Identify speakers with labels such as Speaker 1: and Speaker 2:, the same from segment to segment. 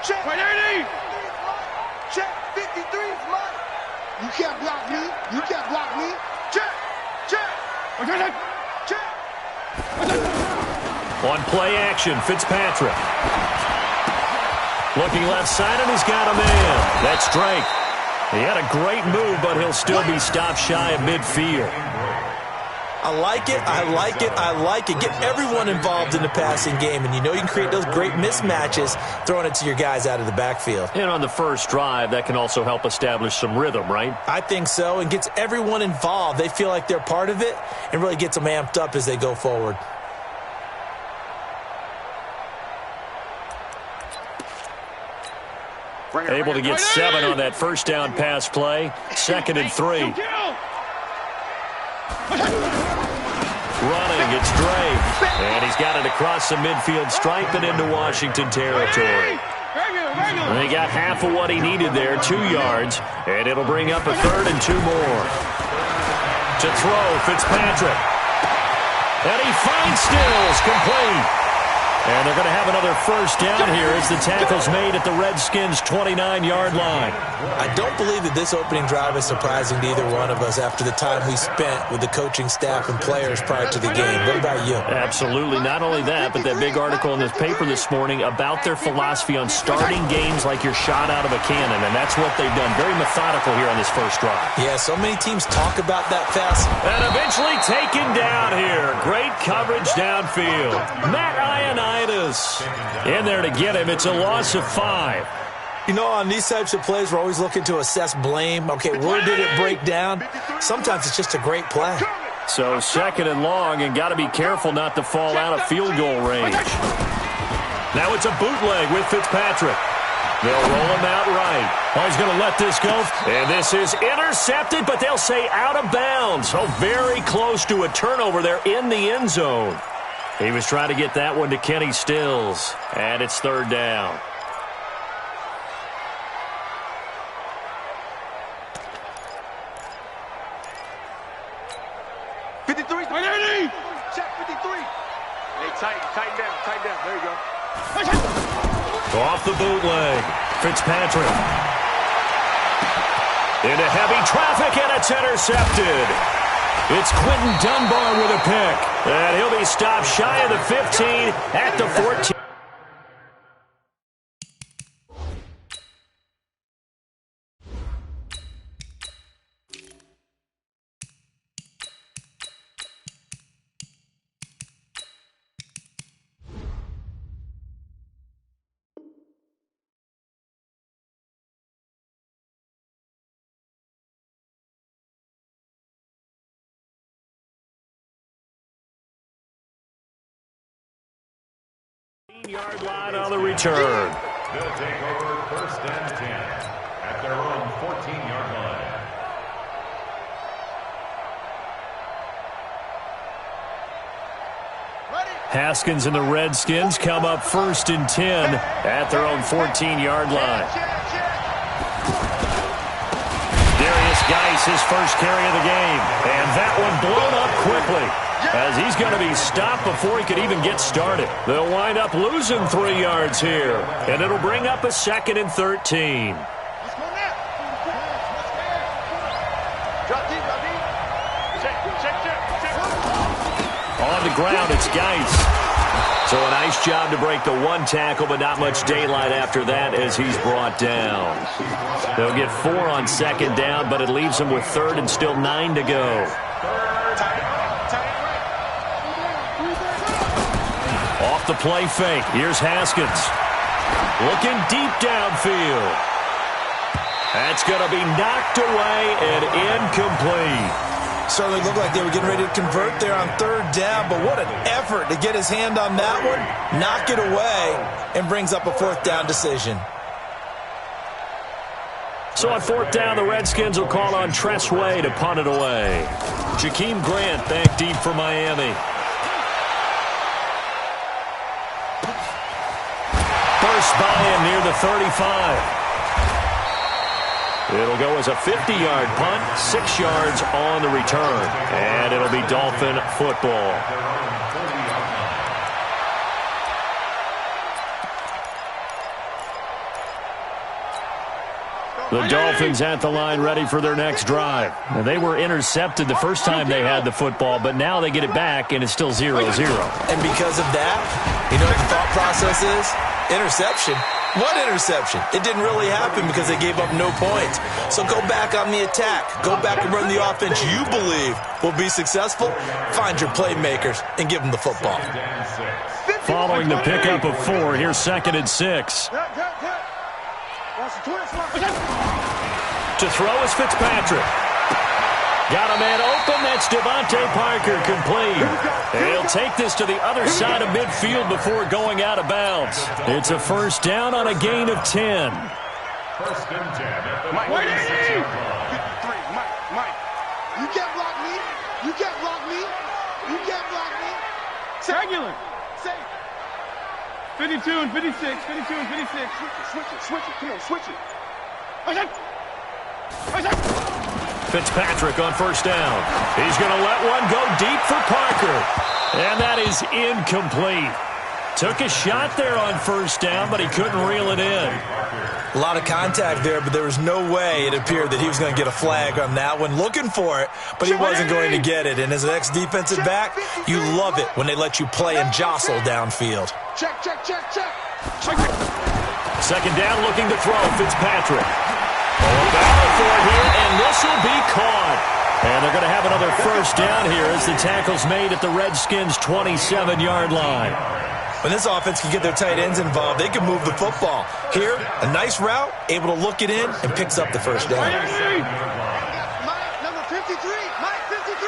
Speaker 1: Check. 180. Check. 53's mine. You can't block me. You can't block me. Check. Check. Check.
Speaker 2: On play action, Fitzpatrick. Looking left side, and he's got a man. That's Drake. He had a great move, but he'll still be stopped shy of midfield.
Speaker 3: I like it, I like it, I like it. Get everyone involved in the passing game, and you know you can create those great mismatches throwing it to your guys out of the backfield.
Speaker 2: And on the first drive, that can also help establish some rhythm, right?
Speaker 3: I think so, and gets everyone involved. They feel like they're part of it and really gets them amped up as they go forward.
Speaker 2: Able to get 7 on that first down pass play. 2nd and 3. Running, it's Drake. And he's got it across the midfield stripe and into Washington territory. And he got half of what he needed there, 2 yards. And it'll bring up a 3rd and 2 more. To throw, Fitzpatrick. And he finds Stills, complete. And they're going to have another first down here as the tackle's made at the Redskins' 29-yard line.
Speaker 3: I don't believe that this opening drive is surprising to either one of us after the time we spent with the coaching staff and players prior to the game. What about you?
Speaker 2: Absolutely. Not only that, but that big article in this paper this morning about their philosophy on starting games like you're shot out of a cannon, and that's what they've done. Very methodical here on this first drive.
Speaker 3: Yeah, so many teams talk about that fast.
Speaker 2: And eventually taken down here. Great coverage downfield. Matt Ioannidis in there to get him. It's a loss of 5.
Speaker 3: You know, on these types of plays, we're always looking to assess blame. Okay, where did it break down? Sometimes it's just a great play.
Speaker 2: So 2nd and long, and got to be careful not to fall out of field goal range. Now it's a bootleg with Fitzpatrick. They'll roll him out right. Oh, he's going to let this go. And this is intercepted, but they'll say out of bounds. Oh, very close to a turnover there in the end zone. He was trying to get that one to Kenny Stills. And it's 3rd down.
Speaker 1: Check 53. Hey, tighten down. There you go.
Speaker 2: Off the bootleg. Fitzpatrick. Into heavy traffic, and it's intercepted. It's Quentin Dunbar with a pick. And he'll be stopped shy of the 15 at the 14. Yard line on the return.
Speaker 4: They'll take over 1st and 10 at their own 14-yard line.
Speaker 2: Haskins and the Redskins come up 1st and 10 at their own 14-yard line. Darius Geis, his first carry of the game. And that one blown up quickly, as he's going to be stopped before he could even get started. They'll wind up losing 3 yards here, and it'll bring up a 2nd and 13. On the ground, it's Geis. So a nice job to break the 1 tackle, but not much daylight after that as he's brought down. They'll get 4 on 2nd down, but it leaves them with 3rd and still 9 to go. Off the play fake. Here's Haskins. Looking deep downfield. That's going to be knocked away and incomplete.
Speaker 3: Certainly looked like they were getting ready to convert there on 3rd down, but what an effort to get his hand on that one, knock it away, and brings up a 4th down decision.
Speaker 2: So on 4th down, the Redskins will call on Tress Way to punt it away. Jakeem Grant back deep for Miami. First buy-in near the 35. It'll go as a 50-yard punt, 6 yards on the return. And it'll be Dolphin football. The Dolphins at the line ready for their next drive. Now, they were intercepted the first time they had the football, but now they get it back, and it's still 0-0.
Speaker 3: And because of that, you know what the thought process is? Interception. What interception? It didn't really happen because they gave up no points. So go back on the attack. Go back and run the offense you believe will be successful. Find your playmakers and give them the football.
Speaker 2: Following the pickup of 4, here's 2nd and 6. To throw is Fitzpatrick. Got a man open. That's Devontae Parker, complete. He'll take this to the other side of midfield before going out of bounds. It's a first down on a gain of 10.
Speaker 4: First and 10 at the
Speaker 1: Mike,
Speaker 4: 46-yard line.
Speaker 1: Mike, you can't block me. You can't block me. You can't block me.
Speaker 5: Regular.
Speaker 1: Say
Speaker 5: 52 and 56. 52 and 56.
Speaker 1: switch it. Come on, switch it.
Speaker 2: Fitzpatrick on first down. He's going to let one go deep for Parker. And that is incomplete. Took a shot there on first down, but he couldn't reel it in.
Speaker 3: A lot of contact there, but there was no way it appeared that he was going to get a flag on that one. Looking for it, but he wasn't going to get it. And as an ex-defensive back, you love it when they let you play and jostle downfield.
Speaker 1: Check.
Speaker 2: Second down, looking to throw. Fitzpatrick. A battle for it here, and this will be caught. And they're going to have another first down here as the tackle's made at the Redskins' 27-yard line.
Speaker 3: When this offense can get their tight ends involved, they can move the football. Here, a nice route, able to look it in, and picks up the first down.
Speaker 1: Mike, number 53. Mike, 53.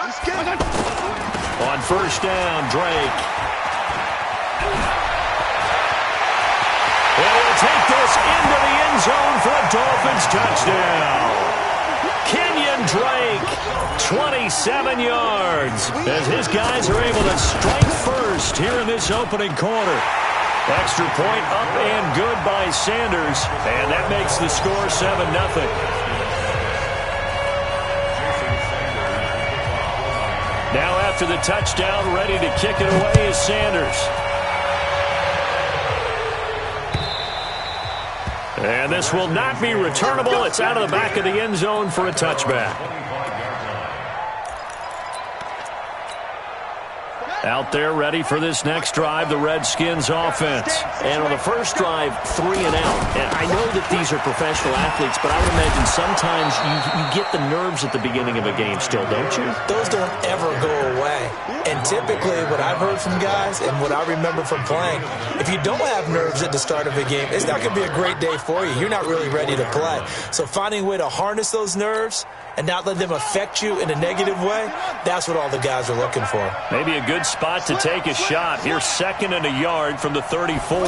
Speaker 1: Let's get it.
Speaker 2: On first down, Drake. And he'll take this into the end zone for a Dolphins touchdown. Kenyon Drake, 27 yards, as his guys are able to strike first here in this opening quarter. Extra point up and good by Sanders, and that makes the score 7-0. Now after the touchdown, ready to kick it away is Sanders. And this will not be returnable. It's out of the back of the end zone for a touchback. Out there ready for this next drive, the Redskins offense. And on the first drive, 3 and out. And I know that these are professional athletes, but I would imagine sometimes you get the nerves at the beginning of a game still, don't you?
Speaker 3: Those don't ever go away. And typically what I've heard from guys and what I remember from playing, if you don't have nerves at the start of a game, it's not going to be a great day for you. You're not really ready to play. So finding a way to harness those nerves and not let them affect you in a negative way, that's what all the guys are looking for.
Speaker 2: Maybe a good spot to take a shot. Here's 2nd and a yard from the 34.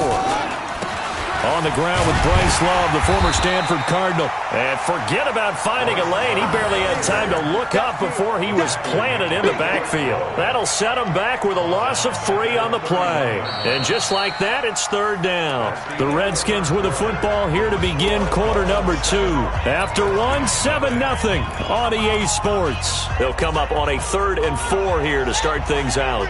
Speaker 2: On the ground with Bryce Love, the former Stanford Cardinal. And forget about finding a lane. He barely had time to look up before he was planted in the backfield. That'll set him back with a loss of 3 on the play. And just like that, it's 3rd down. The Redskins with the football here to begin quarter number 2. After 1, 7-0 on EA Sports. They'll come up on a 3rd and 4 here to start things out.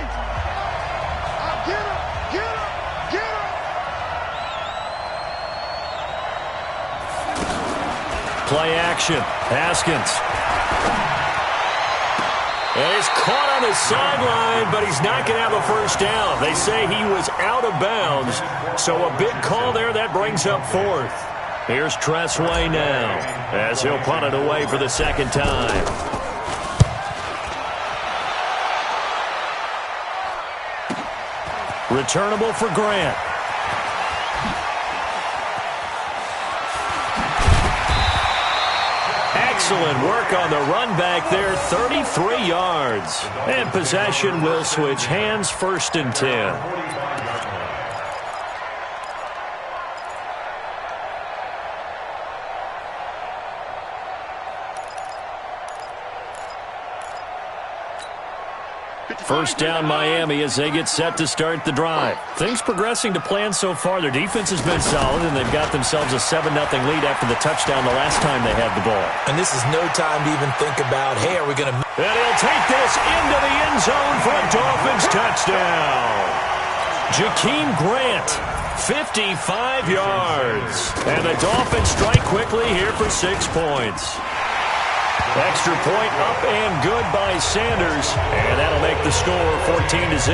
Speaker 2: Play action. Haskins. And he's caught on the sideline, but he's not going to have a first down. They say he was out of bounds. So a big call there. That brings up 4th. Here's Tressway now as he'll punt it away for the 2nd time. Returnable for Grant. Excellent work on the run back there, 33 yards. And possession will switch hands, 1st and 10. First down Miami as they get set to start the drive. Things progressing to plan so far. Their defense has been solid, and they've got themselves a 7-0 lead after the touchdown the last time they had the ball.
Speaker 3: And this is no time to even think about, hey, are we going to...
Speaker 2: And he'll take this into the end zone for a Dolphins touchdown. Jakeem Grant 55 yards. And the Dolphins strike quickly here for 6 points. Extra point up and good by Sanders. And that'll make the score 14-0.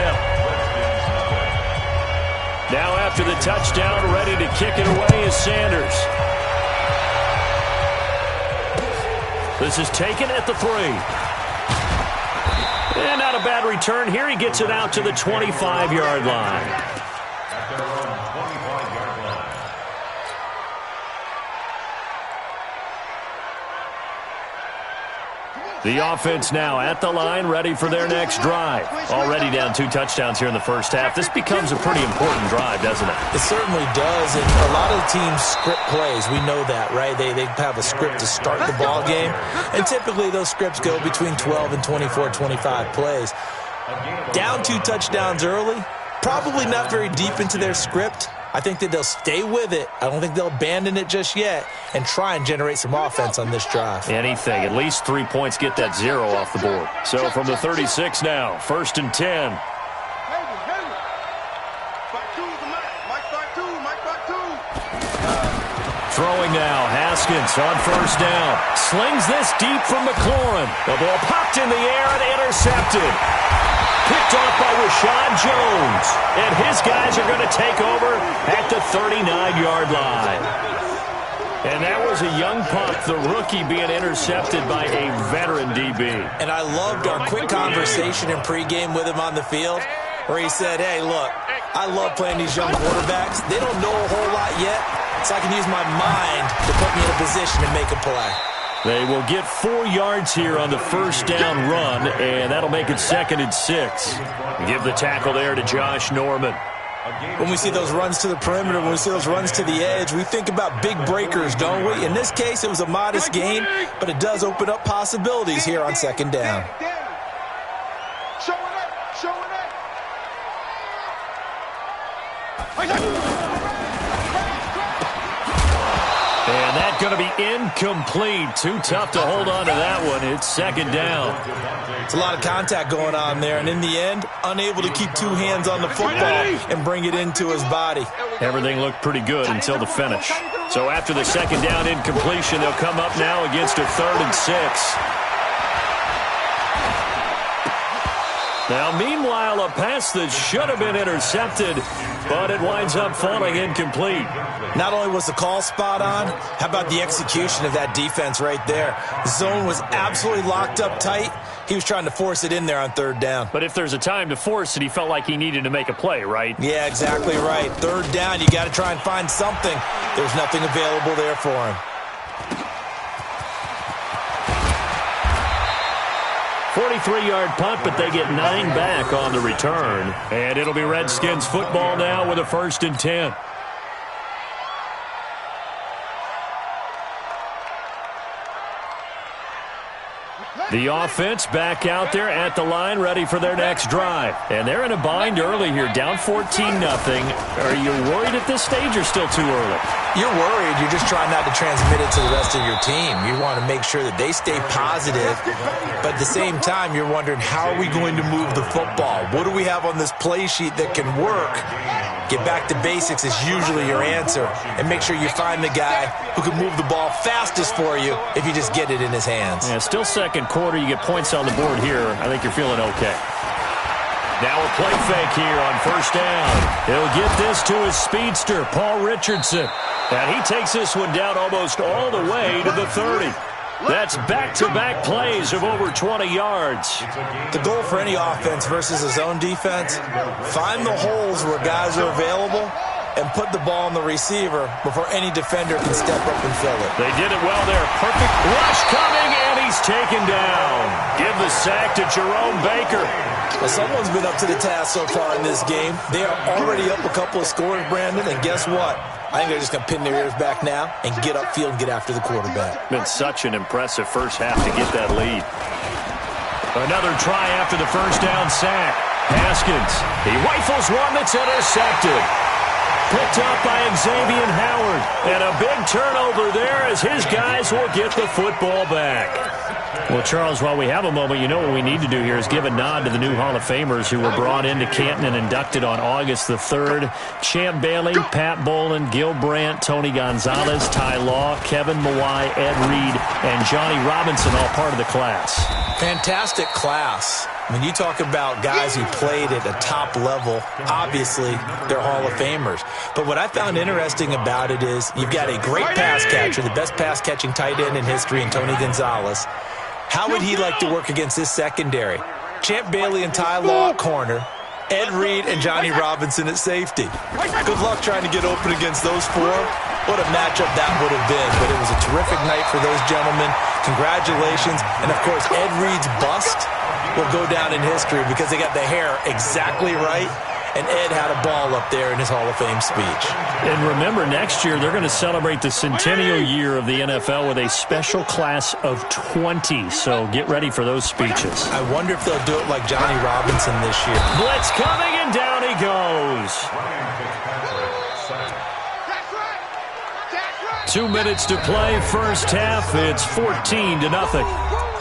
Speaker 2: Now after the touchdown, ready to kick it away is Sanders. This is taken at the 3. And not a bad return here. He gets it out to the 25-yard line. The offense now at the line, ready for their next drive. Already down 2 touchdowns here in the first half. This becomes a pretty important drive, doesn't it?
Speaker 3: It certainly does, and a lot of the teams script plays. We know that, right? They have a script to start the ball game, and typically those scripts go between 12 and 24, 25 plays. Down 2 touchdowns early, probably not very deep into their script. I think that they'll stay with it. I don't think they'll abandon it just yet and try and generate some offense on this drive.
Speaker 2: Anything. At least 3 points, get that 0 off the board. So from the 36 now, 1st and 10. Throwing now, Haskins on 1st down. Slings this deep from McLaurin. The ball popped in the air and intercepted. Picked off by Rashad Jones. And his guys are going to take over at the 39-yard line. And that was a young pup, the rookie being intercepted by a veteran DB.
Speaker 3: And I loved our quick conversation in pregame with him on the field where he said, hey, look, I love playing these young quarterbacks. They don't know a whole lot yet, so I can use my mind to put me in a position to make a play.
Speaker 2: They will get 4 yards here on the 1st down run, and that'll make it 2nd and 6. Give the tackle there to Josh Norman.
Speaker 3: When we see those runs to the perimeter, when we see those runs to the edge, we think about big breakers, don't we? In this case, it was a modest gain, but it does open up possibilities here on 2nd down.
Speaker 2: And that's going to be incomplete. Too tough to hold on to that one. It's 2nd down.
Speaker 3: It's a lot of contact going on there, and in the end, unable to keep 2 hands on the football and bring it into his body.
Speaker 2: Everything looked pretty good until the finish. So after the 2nd down incompletion, they'll come up now against a 3rd and 6. Now, meanwhile, a pass that should have been intercepted, but it winds up falling incomplete.
Speaker 3: Not only was the call spot on, how about the execution of that defense right there? The zone was absolutely locked up tight. He was trying to force it in there on 3rd down.
Speaker 2: But if there's a time to force it, he felt like he needed to make a play, right?
Speaker 3: Yeah, exactly right. 3rd down, you got to try and find something. There's nothing available there for him.
Speaker 2: 43-yard punt, but they get 9 back on the return. And it'll be Redskins football now with a 1st and 10. The offense back out there at the line, ready for their next drive. And they're in a bind early here, down 14-0. Are you worried at this stage or still too early?
Speaker 3: You're worried. You're just trying not to transmit it to the rest of your team. You want to make sure that they stay positive. But at the same time, you're wondering, how are we going to move the football? What do we have on this play sheet that can work? Get back to basics is usually your answer. And make sure you find the guy who can move the ball fastest for you if you just get it in his hands.
Speaker 2: Yeah, still 2nd quarter. You get points on the board here. I think you're feeling okay. Now a play fake here on 1st down. He'll get this to his speedster, Paul Richardson. And he takes this one down almost all the way to the 30. That's back-to-back plays of over 20 yards.
Speaker 3: The goal for any offense versus a zone defense, find the holes where guys are available and put the ball on the receiver before any defender can step up and fill it.
Speaker 2: They did it well there. Perfect rush coming, and he's taken down. Give the sack to Jerome Baker.
Speaker 3: Well, someone's been up to the task so far in this game. They are already up a couple of scores, Brandon, and guess what? I think they're just going to pin their ears back now and get upfield and get after the quarterback.
Speaker 2: Been such an impressive first half to get that lead. Another try after the 1st down sack. Haskins, he rifles one that's intercepted. Picked up by Xavier Howard. And a big turnover there as his guys will get the football back. Well, Charles, while we have a moment, you know what we need to do here is give a nod to the new Hall of Famers who were brought into Canton and inducted on August the 3rd. Champ Bailey, Pat Bolin, Gil Brandt, Tony Gonzalez, Ty Law, Kevin Mawai, Ed Reed, and Johnny Robinson, all part of the class.
Speaker 3: Fantastic class. When you talk about guys who played at a top level, obviously they're Hall of Famers. But what I found interesting about it is you've got a great pass catcher, the best pass-catching tight end in history, in Tony Gonzalez. How would he like to work against his secondary? Champ Bailey and Ty Law at corner, Ed Reed and Johnny Robinson at safety. Good luck trying to get open against those four. What a matchup that would have been. But it was a terrific night for those gentlemen. Congratulations. And, of course, Ed Reed's bust will go down in history because they got the hair exactly right. And Ed had a ball up there in his Hall of Fame speech.
Speaker 2: And remember, next year they're going to celebrate the centennial year of the NFL with a special class of 20. So get ready for those speeches.
Speaker 3: I wonder if they'll do it like Johnny Robinson this year.
Speaker 2: Blitz coming, and down he goes. 2 minutes to play, first half. It's 14-0.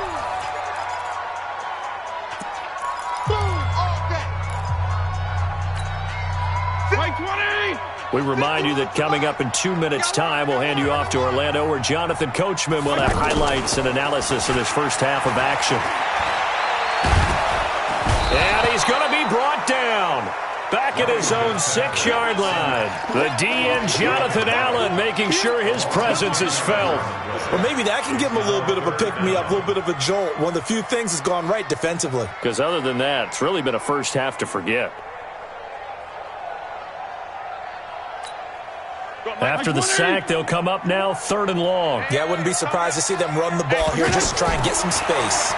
Speaker 2: We remind you that coming up in 2 minutes' time, we'll hand you off to Orlando, where Jonathan Coachman will have highlights and analysis of this first half of action. And he's going to be brought down. Back at his own 6-yard line. The DN, Jonathan Allen, making sure his presence is felt.
Speaker 3: Well, maybe that can give him a little bit of a pick-me-up, a little bit of a jolt. One of the few things that's gone right defensively.
Speaker 2: Because other than that, it's really been a first half to forget. After the sack, they'll come up now 3rd and long.
Speaker 3: Yeah, I wouldn't be surprised to see them run the ball here just to try and get some space.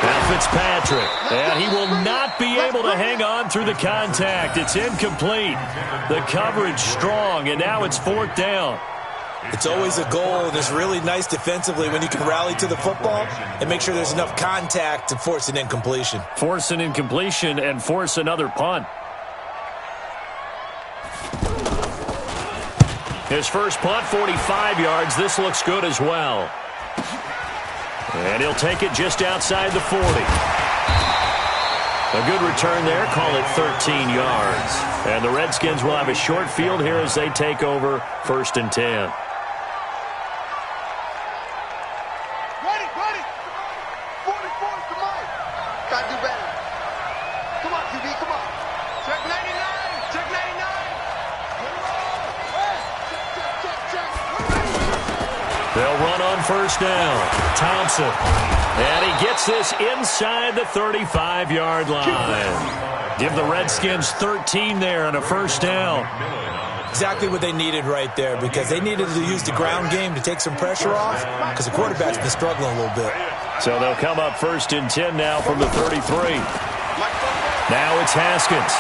Speaker 2: Now Fitzpatrick, and he will not be able to hang on through the contact. It's incomplete. The coverage strong, and now it's 4th down.
Speaker 3: It's always a goal, and it's really nice defensively when you can rally to the football and make sure there's enough contact to force an incompletion.
Speaker 2: Force an incompletion and force another punt. His first punt, 45 yards. This looks good as well. And he'll take it just outside the 40. A good return there. Call it 13 yards. And the Redskins will have a short field here as they take over 1st and 10.
Speaker 1: Ready. 44 to Mike. Gotta do better. Come on, QB, come on. Check 99. Check 99.
Speaker 2: They'll run on 1st down. Thompson. And he gets this inside the 35-yard line. Give the Redskins 13 there and a 1st down.
Speaker 3: Exactly what they needed right there, because they needed to use the ground game to take some pressure off, because the quarterback's been struggling a little bit.
Speaker 2: So they'll come up 1st and 10 now from the 33. Now it's Haskins.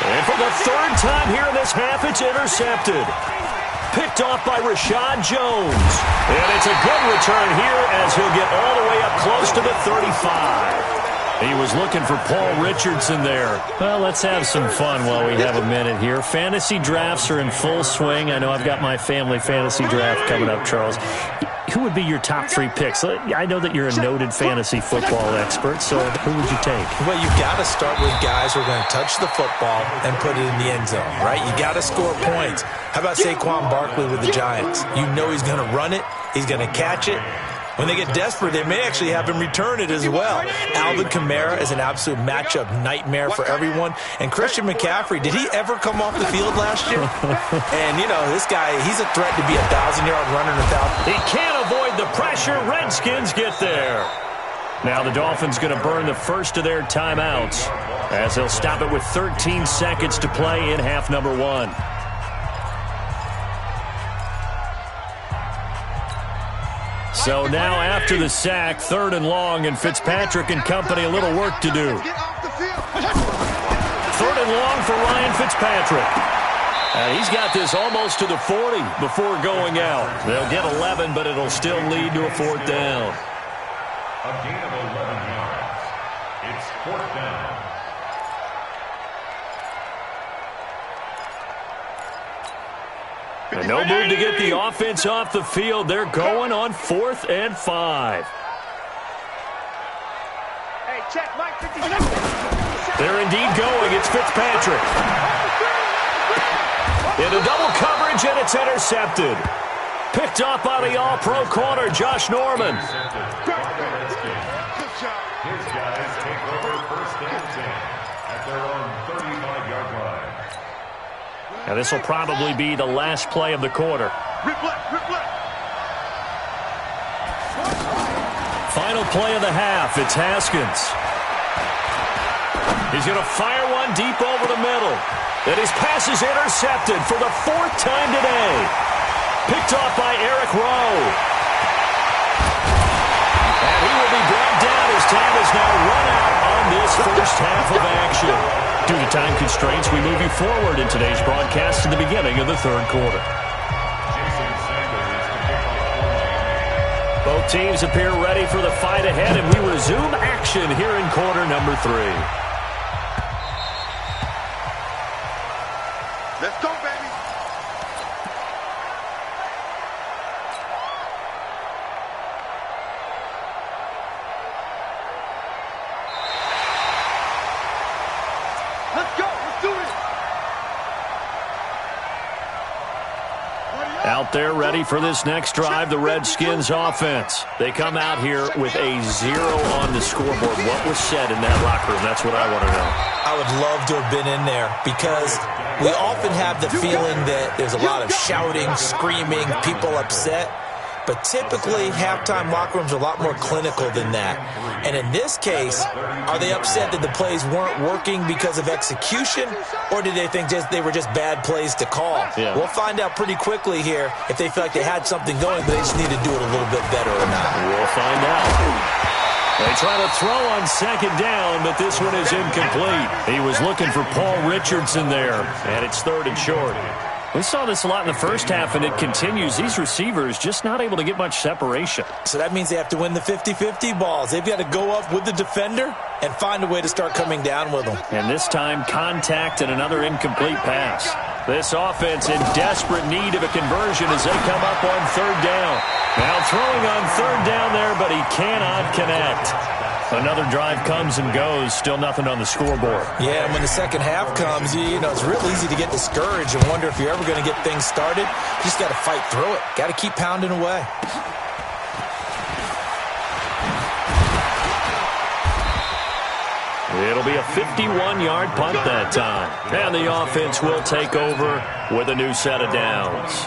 Speaker 2: And for the 3rd time here in this half, it's intercepted. Picked off by Rashad Jones. And it's a good return here as he'll get all the way up close to the 35. He was looking for Paul Richardson there. Well, let's have some fun while we have a minute here. Fantasy drafts are in full swing. I know I've got my family fantasy draft coming up, Charles. Who would be your top 3 picks? I know that you're a noted fantasy football expert, so who would you take?
Speaker 3: Well, you've got to start with guys who are going to touch the football and put it in the end zone, right? You got to score points. How about Saquon Barkley with the Giants? You know he's going to run it. He's going to catch it. When they get desperate, they may actually have him return it as well. Alvin Kamara is an absolute matchup nightmare for everyone. And Christian McCaffrey, did he ever come off the field last year? And, you know, this guy, he's a threat to be a 1,000-yard runner without.
Speaker 2: He can't avoid the pressure. Redskins get there. Now the Dolphins going to burn the first of their timeouts as they'll stop it with 13 seconds to play in half number 1. So now after the sack, 3rd and long, and Fitzpatrick and company a little work to do. 3rd and long for Ryan Fitzpatrick. And he's got this almost to the 40 before going out. They'll get 11, but it'll still lead to a 4th down.
Speaker 4: A gain of 11 yards. It's 4th down.
Speaker 2: And no move to get the offense off the field. They're going on 4th and 5.
Speaker 1: Hey, check, Mike.
Speaker 2: They're indeed going. It's Fitzpatrick. Into double coverage, and it's intercepted. Picked off by the all-pro corner, Josh Norman.
Speaker 4: His guys take over 1st and 10 at their own 35-yard line.
Speaker 2: Now this will probably be the last play of the quarter. Final play of the half. It's Haskins. He's going to fire one deep over the middle. And his pass is intercepted for the 4th time today. Picked off by Eric Rowe. And he will be brought down as time is now run out on this first half of action. Due to time constraints, we move you forward in today's broadcast to the beginning of the 3rd quarter. Both teams appear ready for the fight ahead, and we resume action here in quarter number 3.
Speaker 1: Let's go, baby. Let's go. Let's do it.
Speaker 2: Out there ready for this next drive, the Redskins offense. They come out here with a 0 on the scoreboard. What was said in that locker room? That's what I want to know.
Speaker 3: I would love to have been in there because we often have the feeling that there's a lot of shouting, screaming, people upset. But typically, halftime locker rooms are a lot more clinical than that. And in this case, are they upset that the plays weren't working because of execution? Or did they think they were just bad plays to call?
Speaker 2: Yeah.
Speaker 3: We'll find out pretty quickly here if they feel like they had something going, but they just need to do it a little bit better or not.
Speaker 2: We'll find out. They try to throw on 2nd down, but this one is incomplete. He was looking for Paul Richardson there, and it's 3rd and short. We saw this a lot in the first half, and it continues. These receivers just not able to get much separation.
Speaker 3: So that means they have to win the 50-50 balls. They've got to go up with the defender and find a way to start coming down with them.
Speaker 2: And this time, contact and another incomplete pass. This offense in desperate need of a conversion as they come up on 3rd down. Now throwing on 3rd down there, but he cannot connect. Another drive comes and goes, still nothing on the scoreboard.
Speaker 3: Yeah, and when the second half comes, you know, it's real easy to get discouraged and wonder if you're ever going to get things started. You just got to fight through it. Got to keep pounding away.
Speaker 2: It'll be a 51-yard punt that time. And the offense will take over with a new set of downs.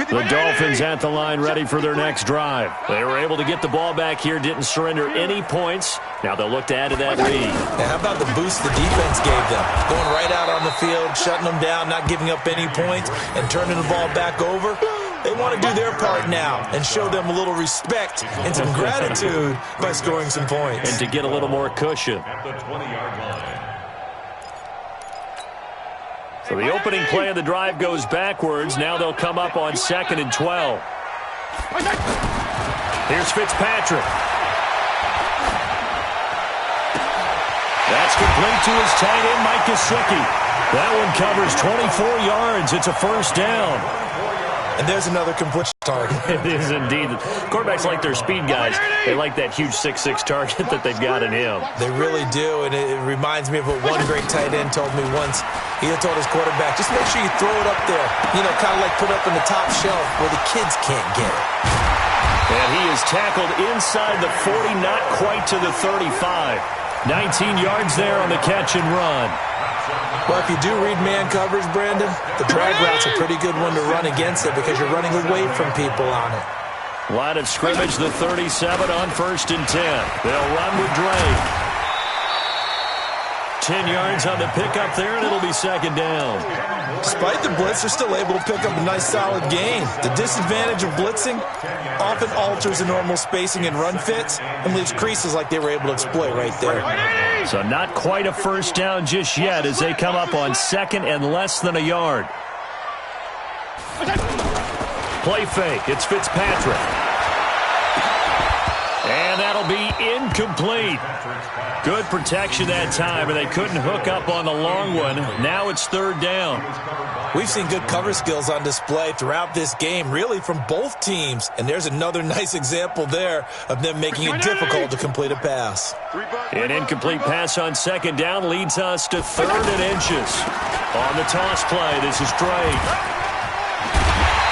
Speaker 2: The Dolphins at the line ready for their next drive. They were able to get the ball back here, didn't surrender any points. Now they'll look to add to that lead.
Speaker 3: Now, how about the boost the defense gave them? Going right out on the field, shutting them down, not giving up any points, and turning the ball back over. They want to do their part now and show them a little respect and some gratitude by scoring some points.
Speaker 2: And to get a little more cushion.
Speaker 4: At the 20-yard line.
Speaker 2: So the opening play of the drive goes backwards. Now they'll come up on 2nd and 12. Here's Fitzpatrick. That's complete to his tight end, Mike Gesicki. That one covers 24 yards. It's a 1st down.
Speaker 3: And there's another completion target.
Speaker 2: It is indeed. Quarterbacks like their speed guys. They like that huge 6'6" target that they've got in him.
Speaker 3: They really do, and it reminds me of what one great tight end told me once. He told his quarterback, just make sure you throw it up there. You know, kind of like put up in the top shelf where the kids can't get it.
Speaker 2: And he is tackled inside the 40, not quite to the 35. 19 yards there on the catch and run.
Speaker 3: Well, if you do read man coverage, Brandon, the drag route's a pretty good one to run against it because you're running away from people on it.
Speaker 2: Line of scrimmage, the 37 on 1st and 10. They'll run with Drake. 10 yards on the pickup there, and it'll be 2nd down.
Speaker 3: Despite the blitz, they're still able to pick up a nice, solid gain. The disadvantage of blitzing often alters the normal spacing and run fits and leaves creases like they were able to exploit right there.
Speaker 2: So not quite a 1st down just yet as they come up on 2nd and less than a yard. Play fake. It's Fitzpatrick. And that'll be incomplete. Good protection that time, and they couldn't hook up on the long one. Now it's third down.
Speaker 3: We've seen good cover skills on display throughout this game, really from both teams. And there's another nice example there of them making it difficult to complete a pass.
Speaker 2: An incomplete pass on second down leads us to 3rd and inches. On the toss play, this is Drake.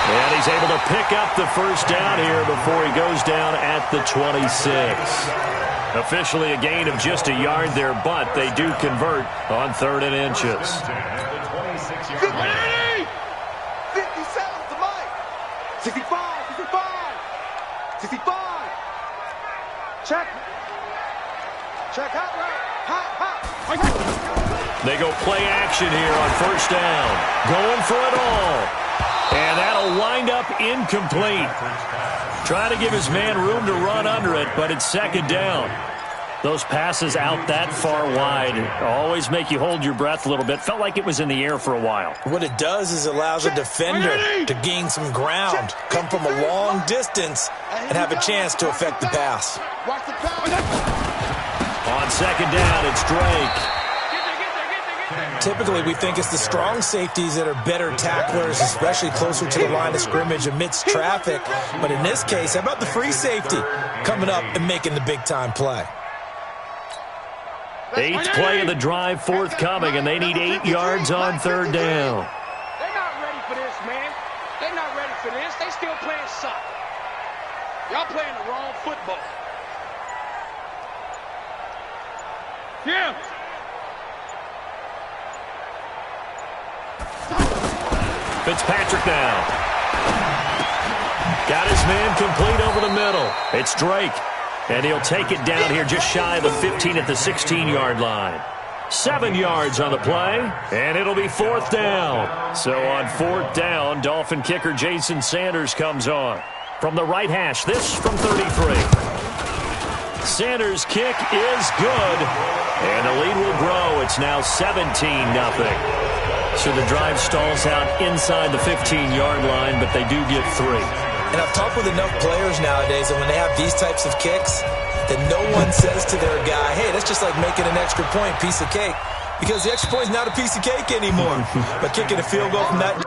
Speaker 2: And he's able to pick up the first down here before he goes down at the 26. Officially a gain of just a yard there, but they do convert on 3rd and inches.
Speaker 1: 57 to Mike. 65, 65, 65. Check. Check hot route. Hot.
Speaker 2: They go play action here on first down. Going for it all. And that'll wind up incomplete. Trying to give his man room to run under it, but it's second down. Those passes out that far wide always make you hold your breath a little bit. Felt like it was in the air for a while.
Speaker 3: What it does is allows a defender to gain some ground, come from a long distance, and have a chance to affect the pass.
Speaker 2: On second down, it's Drake.
Speaker 3: Typically, we think it's the strong safeties that are better tacklers, especially closer to the line of scrimmage amidst traffic. But in this case, how about the free safety coming up and making the big-time play?
Speaker 2: 8th play of the drive forthcoming, and they need 8 yards on third down.
Speaker 6: They're not ready for this, man. They're not ready for this. They still playing soccer. Y'all playing the wrong football.
Speaker 5: Yeah.
Speaker 2: Fitzpatrick now. Got his man complete over the middle. It's Drake. And he'll take it down here just shy of the 15 at the 16-yard line. 7 yards on the play, and it'll be 4th down. So on 4th down, Dolphin kicker Jason Sanders comes on. From the right hash, this from 33. Sanders' kick is good, and the lead will grow. It's now 17-0. So the drive stalls out inside the 15-yard line, but they do get 3.
Speaker 3: And I've talked with enough players nowadays that when they have these types of kicks, that no one says to their guy, hey, that's just like making an extra point, piece of cake. Because the extra point is not a piece of cake anymore. But kicking a field goal from that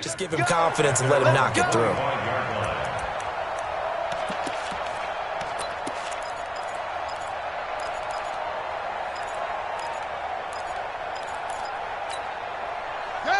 Speaker 3: Just give him confidence and let him knock it through.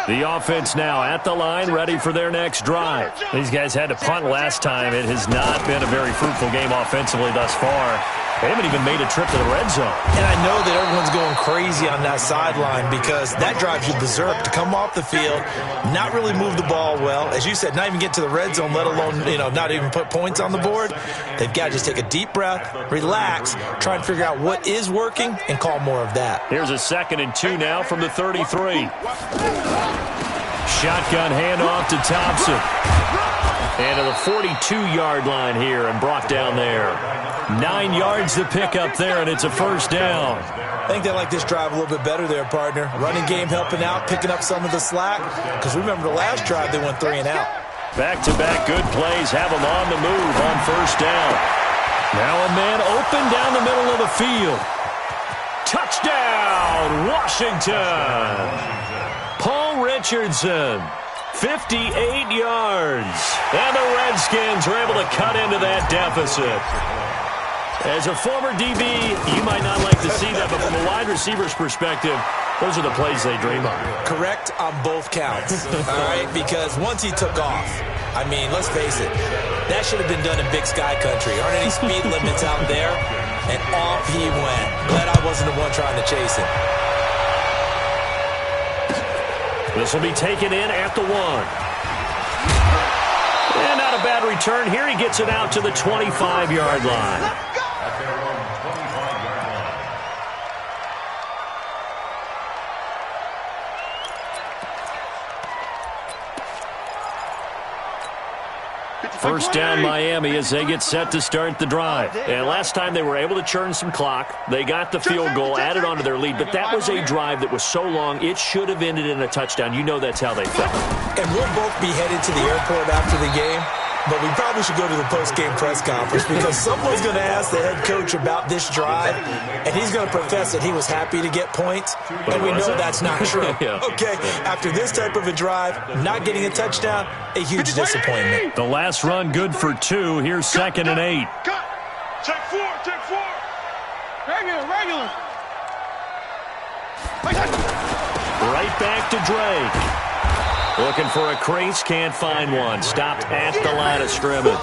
Speaker 2: The offense now at the line, ready for their next drive. These guys had to punt last time. It has not been a very fruitful game offensively thus far. They haven't even made a trip to the red zone.
Speaker 3: And I know that everyone's going crazy on that sideline because that drives you berserk to come off the field, not really move the ball well. As you said, not even get to the red zone, let alone, not even put points on the board. They've got to just take a deep breath, relax, try and figure out what is working, and call more of that.
Speaker 2: Here's a 2nd and 2 now from the 33. Shotgun handoff to Thompson. And to the 42-yard line here and brought down there. 9 yards to pick up there, and it's a first down.
Speaker 3: I think they like this drive a little bit better there, partner. Running game helping out, picking up some of the slack. Because remember the last drive, they went 3 and out.
Speaker 2: Back-to-back good plays have them on the move on first down. Now a man open down the middle of the field. Touchdown, Washington. Paul Richardson, 58 yards. And the Redskins are able to cut into that deficit. As a former DB, you might not like to see that, but from a wide receiver's perspective, those are the plays they dream of.
Speaker 3: Correct on both counts, all right? Because once he took off, I mean, let's face it, that should have been done in Big Sky Country. Aren't any speed limits out there? And off he went. Glad I wasn't the one trying to chase him.
Speaker 2: This will be taken in at the 1. And not a bad return here. He gets it out to the 25-yard line.
Speaker 4: At their own 25-yard line.
Speaker 2: First down Miami as they get set to start the drive. And last time they were able to churn some clock. They got the field goal, added onto their lead, but that was a drive that was so long it should have ended in a touchdown. You know that's how they felt.
Speaker 3: And we'll both be headed to the airport after the game, but we probably should go to the post-game press conference because someone's going to ask the head coach about this drive, and he's going to profess that he was happy to get points, and we know that's not true.
Speaker 2: Yeah.
Speaker 3: Okay, after this type of a drive, not getting a touchdown, a huge disappointment.
Speaker 2: The last run good for 2. Here's 2nd and 8.
Speaker 1: Cut. Check 4. Check 4.
Speaker 5: Regular.
Speaker 2: Right back to Drake. Looking for a crease, can't find one. Stopped at the line of scrimmage.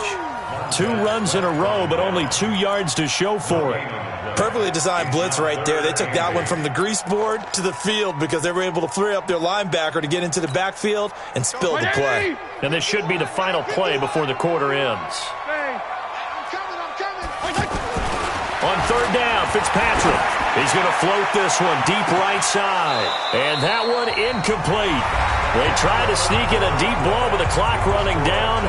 Speaker 2: 2 runs in a row, but only 2 yards to show for it.
Speaker 3: Perfectly designed blitz right there. They took that one from the grease board to the field because they were able to free up their linebacker to get into the backfield and spill the play.
Speaker 2: And this should be the final play before the quarter ends.
Speaker 1: I'm coming.
Speaker 2: On 3rd down, Fitzpatrick. He's going to float this one deep right side. And that one incomplete. They try to sneak in a deep ball with the clock running down,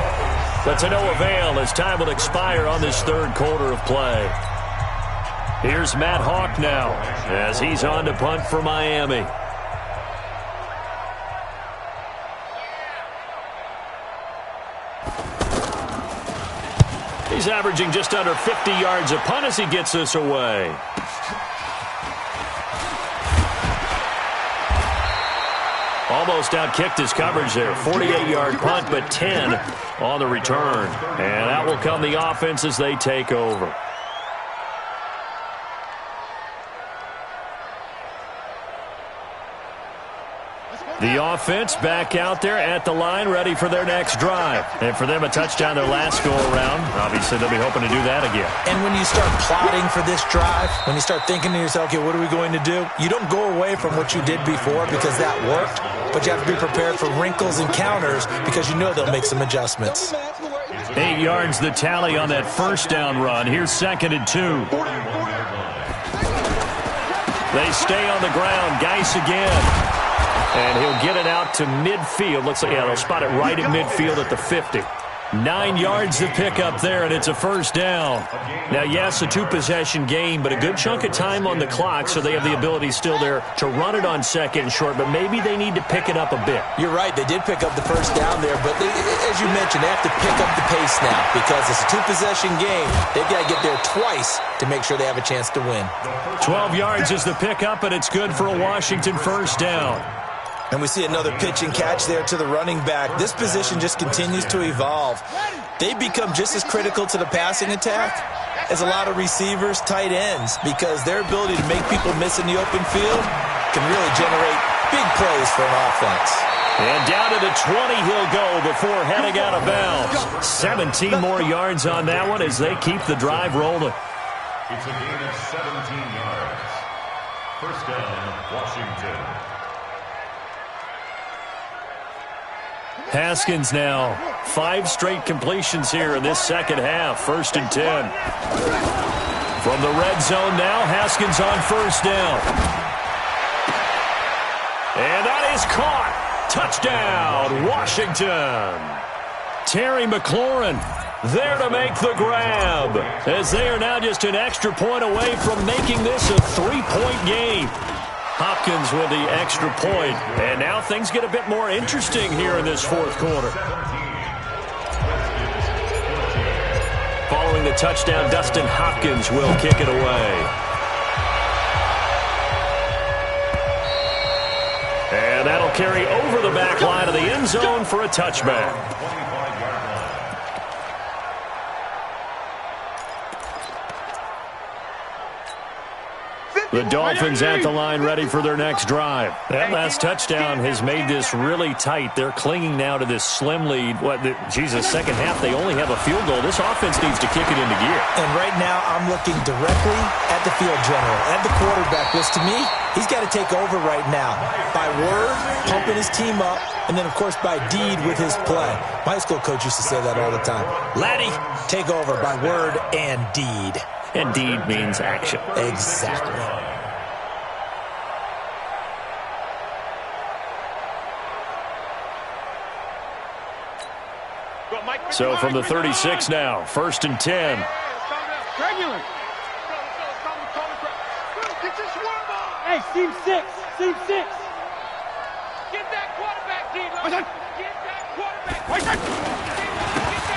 Speaker 2: but to no avail as time will expire on this 3rd quarter of play. Here's Matt Hawk now as he's on to punt for Miami. He's averaging just under 50 yards a punt as he gets this away. Almost outkicked his coverage there. 48-yard punt, but 10 on the return. And that will come the offense as they take over. The offense back out there at the line, ready for their next drive. And for them, a touchdown their last go-around. Obviously, they'll be hoping to do that again.
Speaker 3: And when you start plotting for this drive, when you start thinking to yourself, okay, what are we going to do? You don't go away from what you did before because that worked, but you have to be prepared for wrinkles and counters because you know they'll make some adjustments.
Speaker 2: 8 yards the tally on that first down run. Here's 2nd and 2. They stay on the ground. Geis again. And he'll get it out to midfield. Looks like, they'll spot it right at midfield at the 50. 9 yards to pick up there, and it's a first down. Now, yes, a 2-possession game, but a good chunk of time on the clock, so they have the ability still there to run it on 2nd and short, but maybe they need to pick it up a bit.
Speaker 3: You're right. They did pick up the first down there, but as you mentioned, they have to pick up the pace now because it's a 2-possession game. They've got to get there twice to make sure they have a chance to win.
Speaker 2: 12 yards is the pickup, and it's good for a Washington first down.
Speaker 3: And we see another pitch and catch there to the running back. This position just continues to evolve. They become just as critical to the passing attack as a lot of receivers, tight ends, because their ability to make people miss in the open field can really generate big plays for an offense.
Speaker 2: And down to the 20 he'll go before heading out of bounds. 17 more yards on that one as they keep the drive rolling.
Speaker 4: It's a gain of 17 yards. First down, Washington.
Speaker 2: Haskins now. 5 straight completions here in this second half. 1st and 10. From the red zone now, Haskins on 1st down. And that is caught. Touchdown, Washington. Terry McLaurin there to make the grab, as they are now just an extra point away from making this a 3-point game. Hopkins with the extra point, and now things get a bit more interesting here in this 4th quarter. Following the touchdown, Dustin Hopkins will kick it away. And that'll carry over the back line of the end zone for a touchback. The Dolphins at the line ready for their next drive. That last touchdown has made this really tight. They're clinging now to this slim lead. Second half, they only have a field goal. This offense needs to kick it into gear.
Speaker 3: And right now, I'm looking directly at the field general, at the quarterback, which to me, he's got to take over right now. By word, pumping his team up, and then, of course, by deed with his play. My high school coach used to say that all the time. Laddie, take over by word and deed.
Speaker 2: And deed means action.
Speaker 3: Exactly.
Speaker 2: So from the 36 now, 1st and 10.
Speaker 5: Hey, seam 6. Seam 6.
Speaker 6: Get that quarterback, D-line. Get that quarterback.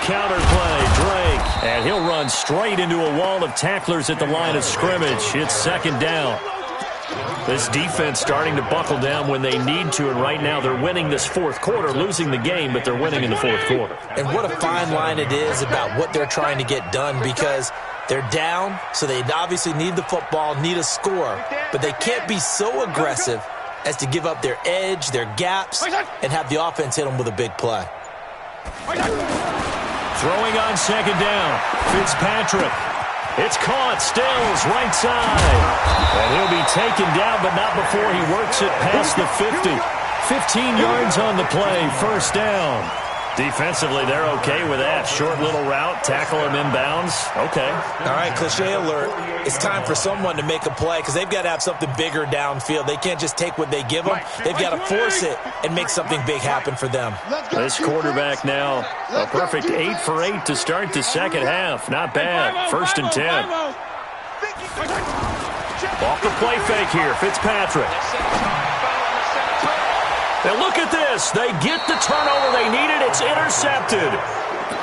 Speaker 2: Counter play, Drake. And he'll run straight into a wall of tacklers at the line of scrimmage. It's 2nd down. This defense starting to buckle down when they need to, and right now they're winning this 4th quarter, losing the game, but they're winning in the 4th quarter.
Speaker 3: And what a fine line it is about what they're trying to get done, because they're down, so they obviously need the football, need a score, but they can't be so aggressive as to give up their edge, their gaps, and have the offense hit them with a big play.
Speaker 2: Throwing on 2nd down, Fitzpatrick. It's caught, Stills, right side. And he'll be taken down, but not before he works it past the 50. 15 yards on the play, 1st down. Defensively, they're okay with that. Short little route, tackle him inbounds. Okay.
Speaker 3: All right, cliche alert. It's time for someone to make a play because they've got to have something bigger downfield. They can't just take what they give them. They've got to force it and make something big happen for them.
Speaker 2: This quarterback now, a perfect 8 for 8 to start the second half. Not bad. 1st and 10. Off the play fake here, Fitzpatrick. And look at this. They get the turnover they needed. It's intercepted.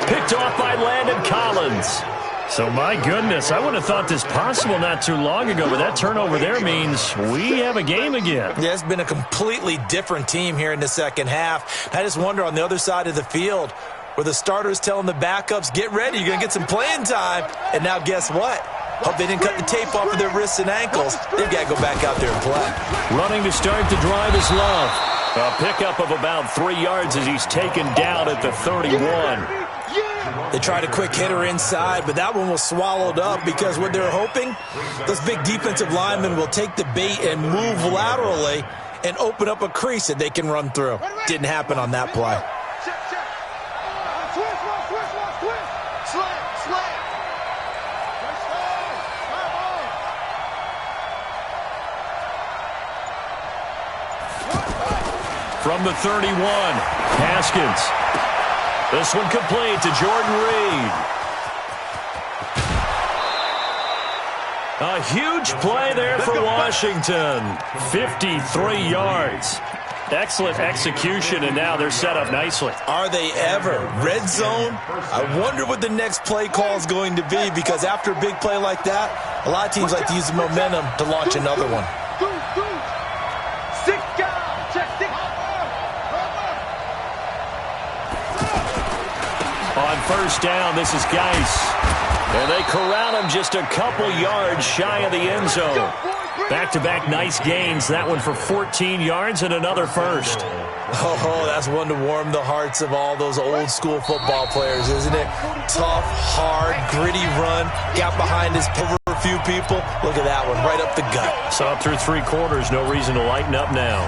Speaker 2: Picked off by Landon Collins. So, my goodness, I would have thought this possible not too long ago, but that turnover there means we have a game again.
Speaker 3: Yeah, it's been a completely different team here in the second half. I just wonder on the other side of the field where the starters telling the backups, get ready, you're going to get some playing time. And now guess what? Hope they didn't cut the tape off of their wrists and ankles. They've got to go back out there and play.
Speaker 2: Running to start the drive is Love. A pickup of about 3 yards as he's taken down at the 31.
Speaker 3: They tried a quick hitter inside, but that one was swallowed up because what they're hoping, those big defensive linemen will take the bait and move laterally and open up a crease that they can run through. Didn't happen on that play.
Speaker 2: From the 31, Haskins. This one complete to Jordan Reed. A huge play there for Washington. 53 yards. Excellent execution, and now they're set up nicely.
Speaker 3: Are they ever? Red zone? I wonder what the next play call is going to be, because after a big play like that, a lot of teams like to use the momentum to launch another one.
Speaker 2: first down. This is Geis. And they corral him just a couple yards shy of the end zone. Back-to-back nice gains. That one for 14 yards and another first.
Speaker 3: Oh, that's one to warm the hearts of all those old-school football players, isn't it? Tough, hard, gritty run. Got behind his over a few people. Look at that one, right up the gut.
Speaker 2: So up through 3 quarters, no reason to lighten up now.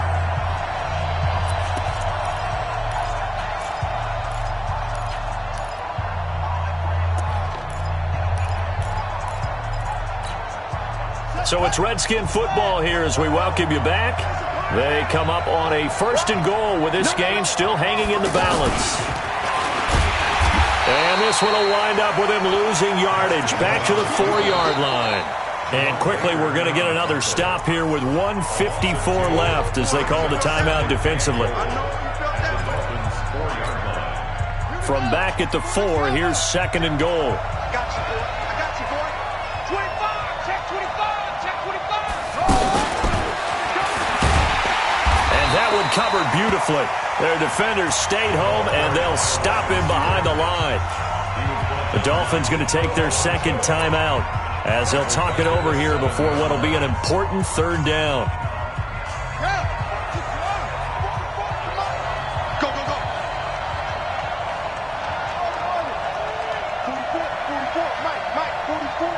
Speaker 2: So it's Redskin football here as we welcome you back. They come up on a 1st and goal with this game still hanging in the balance. And this one will wind up with him losing yardage back to the 4-yard line. And quickly we're going to get another stop here with 1:54 left as they call the timeout defensively. From back at the 4, here's 2nd and goal.
Speaker 6: I got you, boy. I got you, boy. 25. Check 25. Check 25.
Speaker 2: And that one covered beautifully. Their defenders stayed home, and they'll stop him behind the line. The Dolphins going to take their 2nd timeout as they'll talk it over here before what will be an important 3rd down.
Speaker 1: Go, go, go. 44, Mike, 44.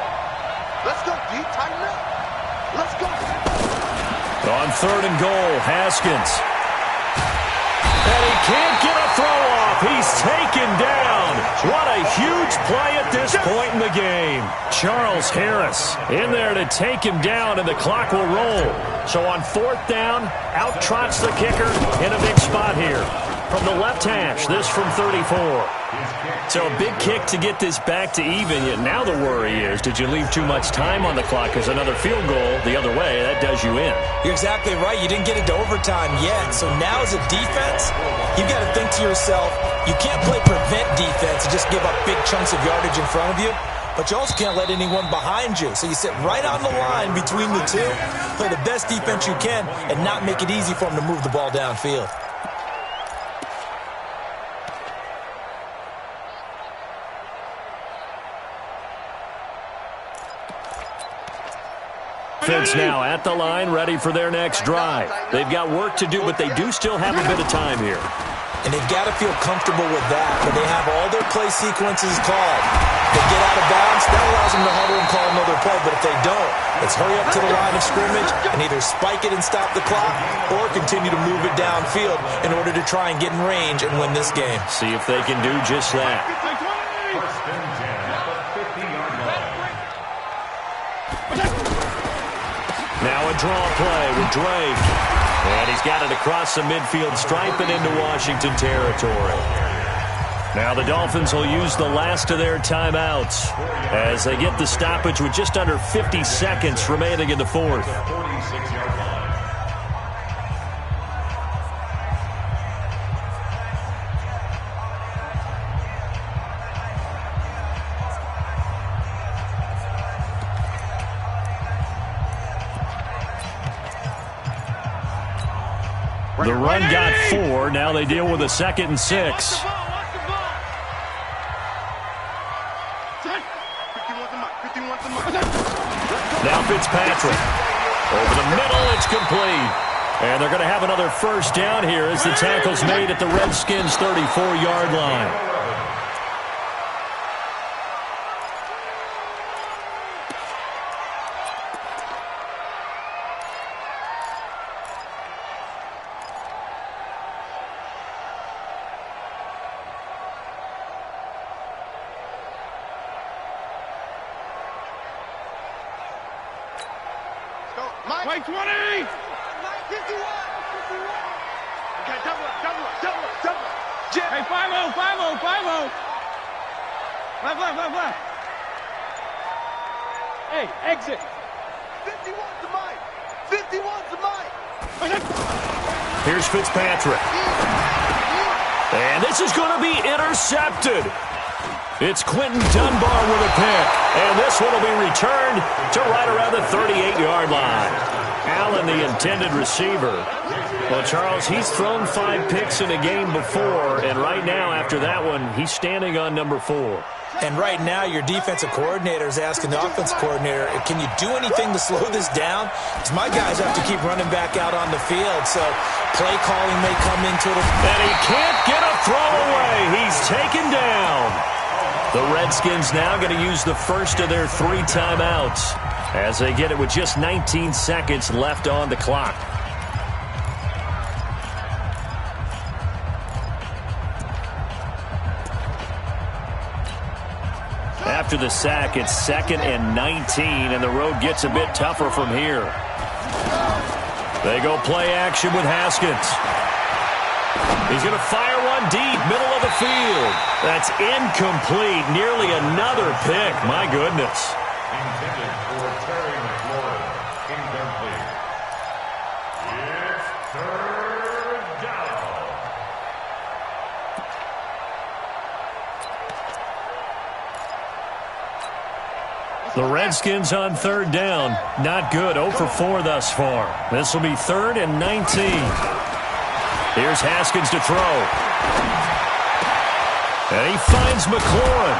Speaker 1: Let's go, D, tighten up. Let's go.
Speaker 2: On 3rd and goal, Haskins. And he can't get a throw off. He's taken down. What a huge play at this point in the game. Charles Harris in there to take him down, and the clock will roll. So on 4th down, out trots the kicker in a big spot here. From the left hash, this from 34. So a big kick to get this back to even. Yet now the worry is, did you leave too much time on the clock? Because another field goal the other way, that does you in.
Speaker 3: You're exactly right. You didn't get into overtime yet. So now as a defense, you've got to think to yourself, you can't play prevent defense and just give up big chunks of yardage in front of you. But you also can't let anyone behind you. So you sit right on the line between the two, play the best defense you can, and not make it easy for them to move the ball downfield.
Speaker 2: Defense now at the line, ready for their next drive. They've got work to do, but they do still have a bit of time here.
Speaker 3: And they've got to feel comfortable with that, when they have all their play sequences called. They get out of bounds, that allows them to huddle and call another play. But if they don't, it's hurry up to the line of scrimmage and either spike it and stop the clock or continue to move it downfield in order to try and get in range and win this game.
Speaker 2: See if they can do just that.
Speaker 4: 1st and 10 at the 50-yard line.
Speaker 2: Now a draw play with Drake. And he's got it across the midfield stripe and into Washington territory. Now the Dolphins will use the last of their timeouts as they get the stoppage with just under 50 seconds remaining in the 4th.
Speaker 4: 46-yard line.
Speaker 2: The run got 4. Now they deal with a 2nd and 6. Now Fitzpatrick. Over the middle, it's complete. And they're going to have another 1st down here as the tackle's made at the Redskins' 34-yard line.
Speaker 5: Mike 20!
Speaker 6: Mike 51! Okay, double up. Jim.
Speaker 5: Hey, 5-0. Left. Hey, exit.
Speaker 6: 51 to Mike. 51 to Mike.
Speaker 2: Here's Fitzpatrick. And this is going to be intercepted. It's Quentin Dunbar with a pick. And this one will be returned to right around the 38-yard line. Allen, the intended receiver. Well, Charles, he's thrown 5 picks in a game before, and right now, after that one, he's standing on number 4.
Speaker 3: And right now, your defensive coordinator is asking the offensive coordinator, can you do anything to slow this down? Because my guys have to keep running back out on the field, so play calling may come into it.
Speaker 2: And he can't get a throw away. He's taken down. The Redskins now going to use the first of their 3 timeouts as they get it with just 19 seconds left on the clock. After the sack, it's 2nd and 19, and the road gets a bit tougher from here. They go play action with Haskins. He's going to fire one deep, middle of the field. That's incomplete. Nearly another pick. My goodness.
Speaker 4: Intended for Terry McLaurin. Incomplete. It's 3rd down.
Speaker 2: The Redskins on 3rd down. Not good. 0 for 4 thus far. This will be 3rd and 19. Here's Haskins to throw. And he finds McLaurin.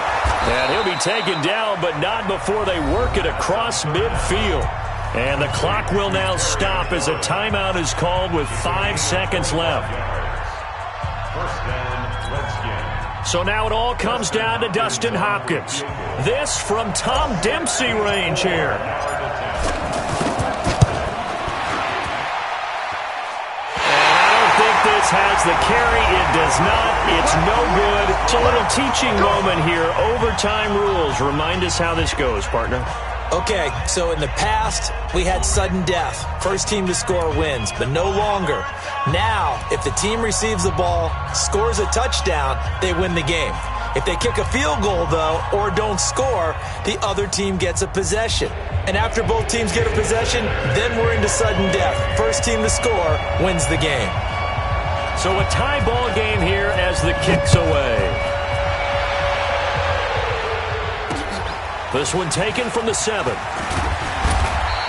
Speaker 2: And he'll be taken down, but not before they work it across midfield. And the clock will now stop as a timeout is called with 5 seconds left.
Speaker 4: 1st down, Redskins.
Speaker 2: So now it all comes down to Dustin Hopkins. This from Tom Dempsey range here. This has the carry. It does not. It's no good. It's a little teaching moment here. Overtime rules. Remind us how this goes, partner.
Speaker 3: Okay, so in the past, we had sudden death. First team to score wins, but no longer. Now, if the team receives the ball, scores a touchdown, they win the game. If they kick a field goal, though, or don't score, the other team gets a possession. And after both teams get a possession, then we're into sudden death. First team to score wins the game.
Speaker 2: So a tie ball game here as the kick's away. This one taken from the 7.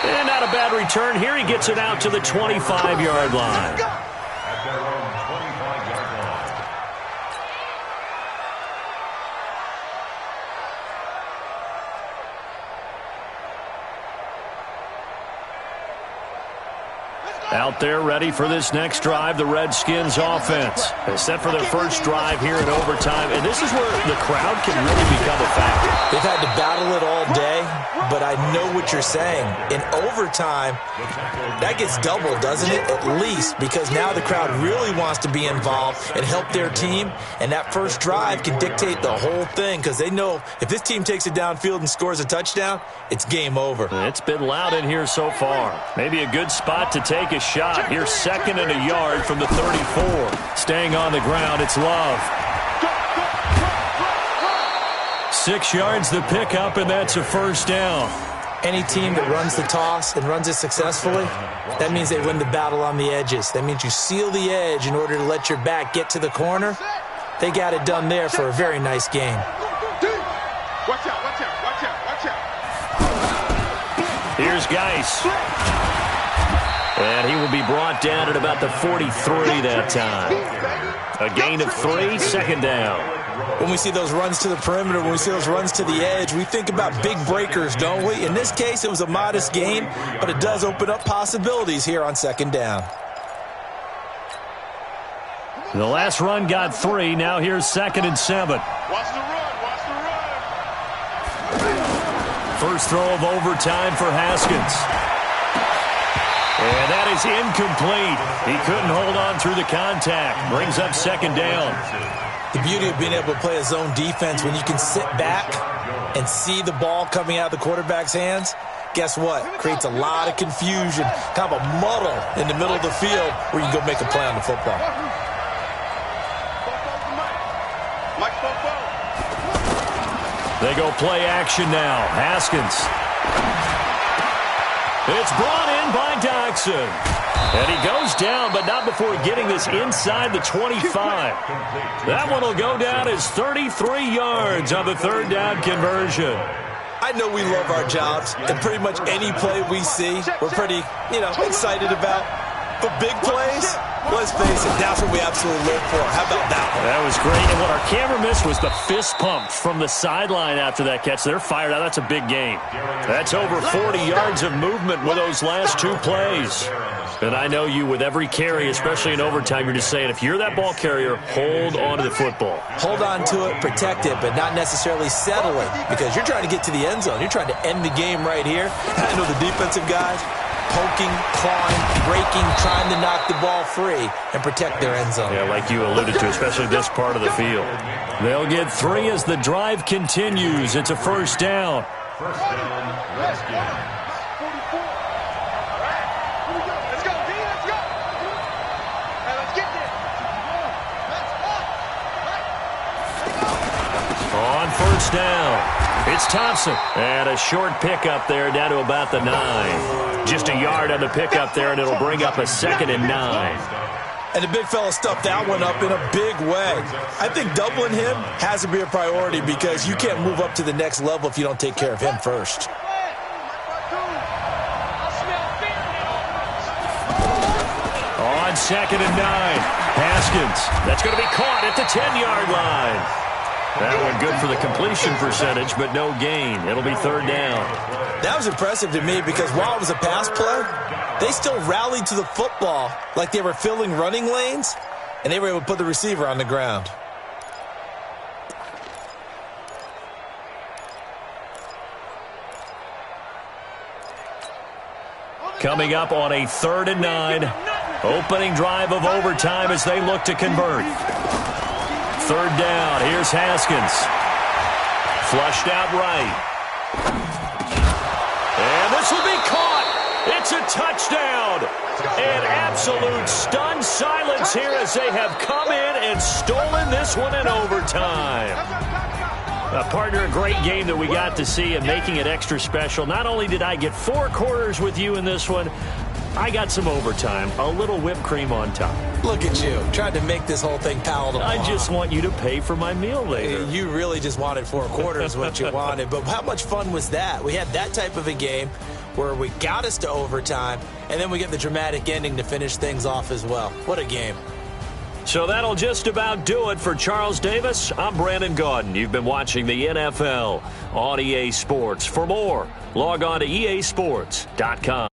Speaker 2: And not a bad return here. He gets it out to the 25-yard line.
Speaker 4: At their own 25-yard line.
Speaker 2: Out there ready for this next drive, the Redskins offense. They're set for their first drive here in overtime, and this is where the crowd can really become a factor.
Speaker 3: They've had to battle it all day, but I know what you're saying. In overtime, that gets doubled, doesn't it? At least, because now the crowd really wants to be involved and help their team, and that first drive can dictate the whole thing because they know if this team takes it downfield and scores a touchdown, it's game over.
Speaker 2: It's been loud in here so far. Maybe a good spot to take a shot. Here's 2nd and a yard from the 34. Staying on the ground, it's Love. 6 yards the pickup, and that's a first down.
Speaker 3: Any team that runs the toss and runs it successfully, that means they win the battle on the edges. That means you seal the edge in order to let your back get to the corner. They got it done there for a very nice game.
Speaker 1: Watch out, watch out, watch out, watch out.
Speaker 2: Here's Geis. And he will be brought down at about the 43 that time. A gain of 3, 2nd down.
Speaker 3: When we see those runs to the perimeter, when we see those runs to the edge, we think about big breakers, don't we? In this case, it was a modest gain, but it does open up possibilities here on 2nd down.
Speaker 2: The last run got 3. Now here's 2nd and 7.
Speaker 1: Watch the run, watch the run.
Speaker 2: First throw of overtime for Haskins. And that is incomplete. He couldn't hold on through the contact. Brings up 2nd down.
Speaker 3: The beauty of being able to play a zone defense when you can sit back and see the ball coming out of the quarterback's hands, guess what? Creates a lot of confusion, kind of a muddle in the middle of the field where you can go make a play on the football.
Speaker 2: They go play action now. Haskins. It's brought in by Doxson. And he goes down, but not before getting this inside the 25. That one will go down as 33 yards on the third down conversion.
Speaker 3: I know we love our jobs, and pretty much any play we see, we're pretty, excited about. But big plays, let's face it, that's what we absolutely live for. How about that one?
Speaker 2: That was great, and what our camera missed was the fist pump from the sideline after that catch. They're fired out. That's a big game. That's over 40 yards of movement with those last two plays. And I know you, with every carry, especially in overtime, you're just saying, if you're that ball carrier, hold on to the football.
Speaker 3: Hold on to it, protect it, but not necessarily settle it, because you're trying to get to the end zone. You're trying to end the game right here. And I know the defensive guys, poking, clawing, breaking, trying to knock the ball free and protect their end zone.
Speaker 2: Yeah, like you alluded to, especially this part of the field. They'll get 3 as the drive continues. It's a first down.
Speaker 4: First down, Redskins.
Speaker 2: On first down, it's Thompson. And a short pickup there down to about the 9. Just a yard on the pickup there, and it'll bring up a 2nd and 9.
Speaker 3: And the big fella stuffed that one up in a big way. I think doubling him has to be a priority, because you can't move up to the next level if you don't take care of him first.
Speaker 2: On 2nd and 9, Haskins. That's going to be caught at the 10-yard line. That one good for the completion percentage, but no gain. It'll be third down.
Speaker 3: That was impressive to me, because while it was a pass play, they still rallied to the football like they were filling running lanes, and they were able to put the receiver on the ground.
Speaker 2: Coming up on a 3rd and 9, opening drive of overtime as they look to convert. Third down, here's Haskins. Flushed out right. And this will be caught. It's a touchdown. An absolute stunned silence here as they have come in and stolen this one in overtime. Partner, a great game that we got to see, and making it extra special. Not only did I get 4 quarters with you in this one, I got some overtime, a little whipped cream on top.
Speaker 3: Look at you, trying to make this whole thing palatable.
Speaker 2: I just want you to pay for my meal later.
Speaker 3: You really just wanted 4 quarters, what you wanted. But how much fun was that? We had that type of a game where we got us to overtime, and then we get the dramatic ending to finish things off as well. What a game.
Speaker 2: So that'll just about do it for Charles Davis. I'm Brandon Gaudin. You've been watching the NFL on EA Sports. For more, log on to easports.com.